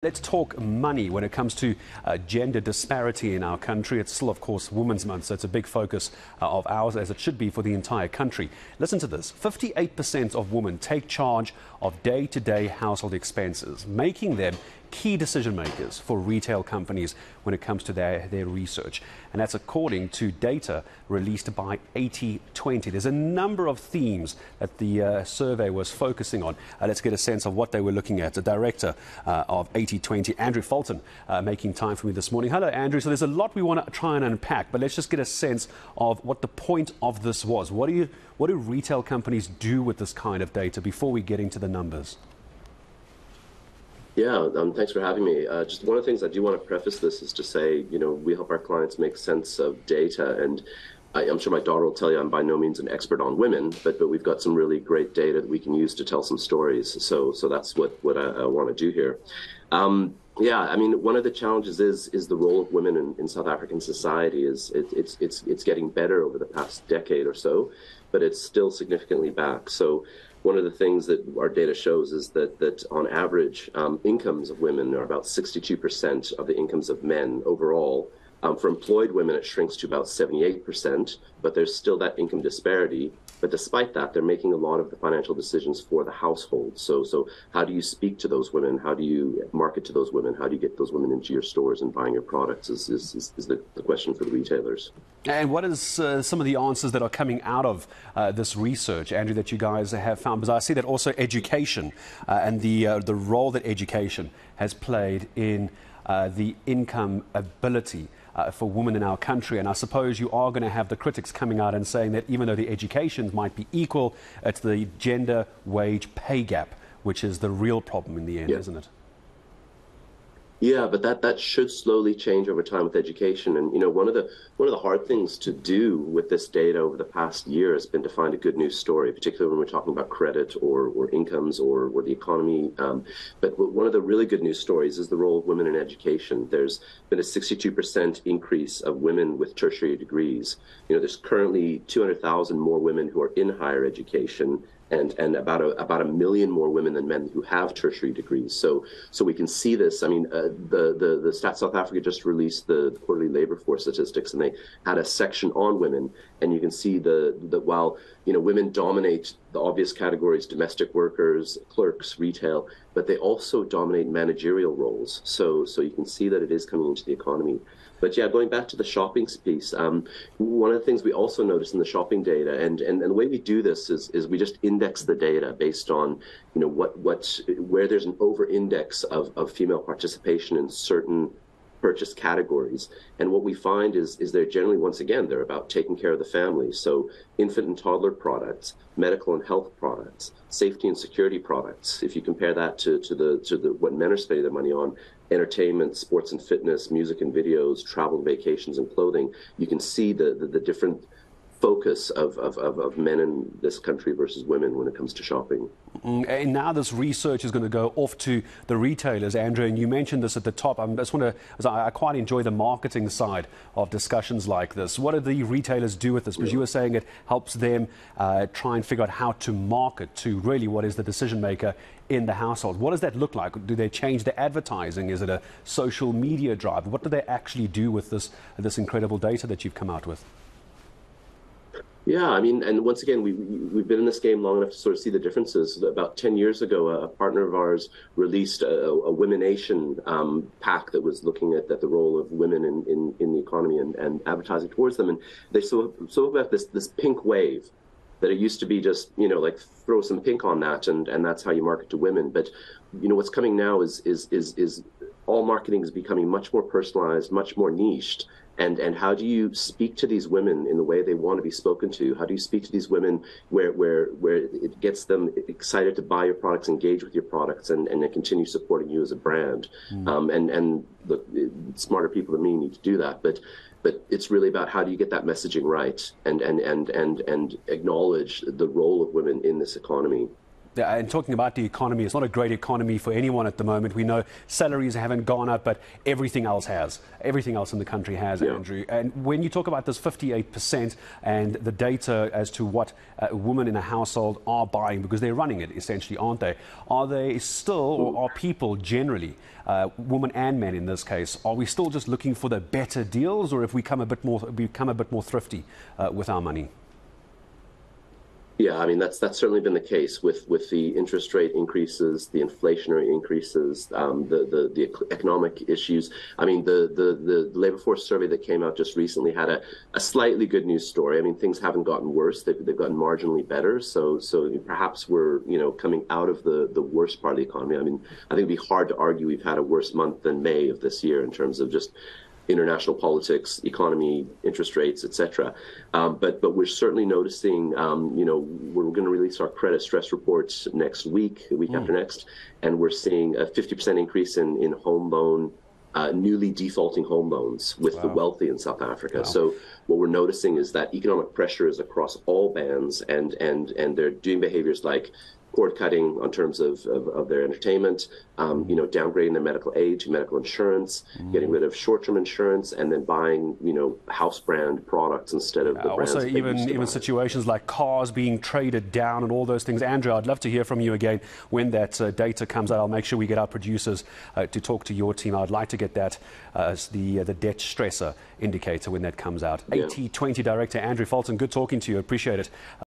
Let's talk money when it comes to gender disparity in our country. It's still, of course, Women's Month, so it's a big focus of ours, as it should be for the entire country. Listen to this. 58% of women take charge of day-to-day household expenses, making them key decision makers for retail companies when it comes to their research. And that's according to data released by 80/20. There's a number of themes that the survey was focusing on. Let's get a sense of what they were looking at. The director of 80/20, Andrew Fulton, making time for me this morning. Hello, Andrew. So there's a lot we want to try and unpack, but let's just get a sense of what the point of this was. What do retail companies do with this kind of data before we get into the numbers? Yeah, thanks for having me. Just one of the things I do want to preface this is to say, we help our clients make sense of data. And I'm sure my daughter will tell you I'm by no means an expert on women, but we've got some really great data that we can use to tell some stories. So that's what I want to do here. Yeah, I mean, one of the challenges is the role of women in South African society. It's getting better over the past decade or so, but it's still significantly back. So one of the things that our data shows is that on average, incomes of women are about 62% of the incomes of men overall. For employed women, it shrinks to about 78%, but there's still that income disparity. But despite that, they're making a lot of the financial decisions for the household. So how do you speak to those women? How do you market to those women? How do you get those women into your stores and buying your products is the question for the retailers. And what is some of the answers that are coming out of this research, Andrew, that you guys have found? Because I see that also education and the role that education has played in the income ability for women in our country. And I suppose you are going to have the critics coming out and saying that even though the educations might be equal, it's the gender wage pay gap, which is the real problem in the end, isn't it? Yeah, but that should slowly change over time with education. And one of the hard things to do with this data over the past year has been to find a good news story, particularly when we're talking about credit or incomes or the economy. But one of the really good news stories is the role of women in education. There's been a 62% increase of women with tertiary degrees. There's currently 200,000 more women who are in higher education, and about a million more women than men who have tertiary degrees. So we can see this. I mean, the Stats South Africa just released the quarterly labor force statistics, and they had a section on women, and you can see that while women dominate the obvious categories, domestic workers, clerks, retail, but they also dominate managerial roles. So you can see that it is coming into the economy. But yeah, going back to the shopping piece, one of the things we also notice in the shopping data, and the way we do this is we just index the data based on where there's an over-index of female participation in certain purchase categories. And what we find is they're generally, once again, they're about taking care of the family. So infant and toddler products, medical and health products, safety and security products. If you compare that to what men are spending their money on, entertainment, sports and fitness, music and videos, travel, vacations, and clothing, you can see the different focus of men in this country versus women when it comes to shopping. And now this research is going to go off to the retailers, Andrew, and you mentioned this at the top. I quite enjoy the marketing side of discussions like this. What do the retailers do with this? Because you were saying it helps them try and figure out how to market to really what is the decision maker in the household. What does that look like? Do they change the advertising? Is it a social media drive? What do they actually do with this incredible data that you've come out with? Yeah, I mean, and once again, we've been in this game long enough to sort of see the differences. About 10 years ago, a partner of ours released a Womenation pack that was looking at the role of women in the economy and advertising towards them. And they spoke about this pink wave, that it used to be just, like throw some pink on that and that's how you market to women. But, what's coming now is all marketing is becoming much more personalized, much more niched. And how do you speak to these women in the way they want to be spoken to? How do you speak to these women where it gets them excited to buy your products, engage with your products, and then continue supporting you as a brand? And look, smarter people than me need to do that. But it's really about how do you get that messaging right and acknowledge the role of women in this economy. And talking about the economy, it's not a great economy for anyone at the moment. We know salaries haven't gone up, but everything else has. Everything else in the country has, Andrew. And when you talk about this 58% and the data as to what women in a household are buying, because they're running it essentially, aren't they? Are they still, or are people generally, women and men in this case, are we still just looking for the better deals, or have we become a bit more thrifty with our money? Yeah, I mean, that's certainly been the case with the interest rate increases, the inflationary increases, the economic issues. I mean, the labor force survey that came out just recently had a slightly good news story. I mean, things haven't gotten worse; they've gotten marginally better. So perhaps we're coming out of the worst part of the economy. I mean, I think it'd be hard to argue we've had a worse month than May of this year in terms of just international politics, economy, interest rates, etc. But we're certainly noticing, we're going to release our credit stress reports next week, the week after next, and we're seeing a 50% increase in home loan, newly defaulting home loans with the wealthy in South Africa. Wow. So what we're noticing is that economic pressure is across all bands, and they're doing behaviors like cord cutting on terms of their entertainment, downgrading their medical aid to medical insurance, getting rid of short-term insurance, and then buying, house brand products instead of the brands. Also, even situations like cars being traded down and all those things. Andrew, I'd love to hear from you again when that data comes out. I'll make sure we get our producers to talk to your team. I'd like to get that as the debt stressor indicator when that comes out. 80/20 Director Andrew Fulton, good talking to you. Appreciate it.